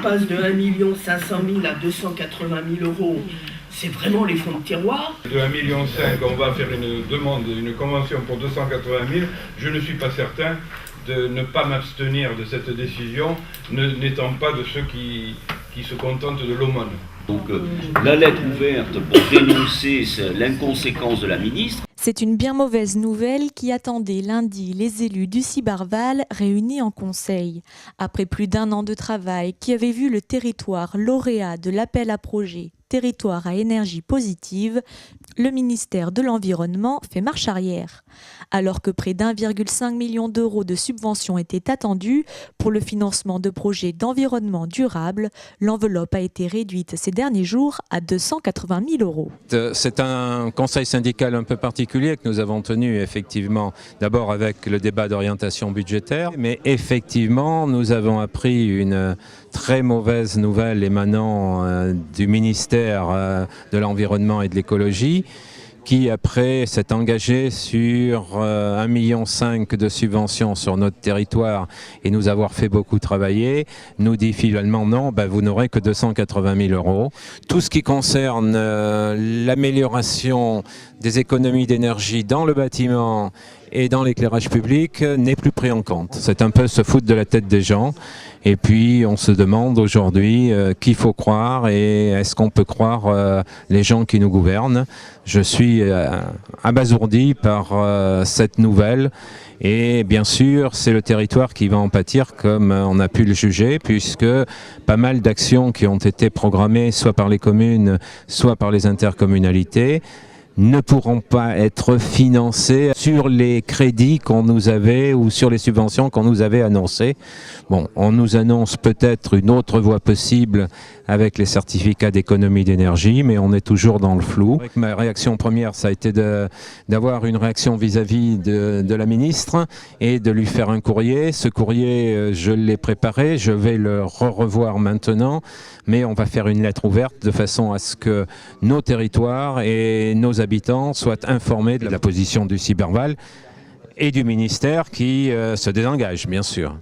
passe de 1 500 000 à 280 000 euros, c'est vraiment les fonds de tiroir. De 1,5 million, on va faire une demande, une convention pour 280 000. Je ne suis pas certain de ne pas m'abstenir de cette décision, n'étant pas de ceux qui se contentent de l'aumône. Donc la lettre ouverte pour dénoncer l'inconséquence de la ministre. C'est une bien mauvaise nouvelle qui attendait lundi les élus du Cibarval réunis en conseil. Après plus d'1 an de travail qui avait vu le territoire lauréat de l'appel à projet Territoire à énergie positive, le ministère de l'Environnement fait marche arrière. Alors que près d'1,5 million d'euros de subventions étaient attendus pour le financement de projets d'environnement durable, l'enveloppe a été réduite ces derniers jours à 280 000 euros. C'est un conseil syndical un peu particulier que nous avons tenu effectivement, d'abord avec le débat d'orientation budgétaire, mais effectivement nous avons appris une très mauvaise nouvelle émanant du ministère de l'Environnement et de l'Écologie, qui après s'est engagé sur 1,5 million de subventions sur notre territoire et nous avoir fait beaucoup travailler, nous dit finalement non, vous n'aurez que 280 000 euros. Tout ce qui concerne l'amélioration des économies d'énergie dans le bâtiment et dans l'éclairage public n'est plus pris en compte. C'est un peu se foutre de la tête des gens. Et puis on se demande aujourd'hui qui faut croire et est-ce qu'on peut croire les gens qui nous gouvernent. Je suis abasourdi par cette nouvelle et bien sûr c'est le territoire qui va en pâtir comme on a pu le juger, puisque pas mal d'actions qui ont été programmées soit par les communes soit par les intercommunalités ne pourront pas être financés sur les crédits qu'on nous avait ou sur les subventions qu'on nous avait annoncées. Bon, on nous annonce peut-être une autre voie possible avec les certificats d'économie d'énergie, mais on est toujours dans le flou. Ma réaction première, ça a été d'avoir une réaction vis-à-vis de la ministre et de lui faire un courrier. Ce courrier, je l'ai préparé, je vais le revoir maintenant, mais on va faire une lettre ouverte de façon à ce que nos territoires et nos habitants soient informés de la position du Cibarval et du ministère qui se désengage, bien sûr.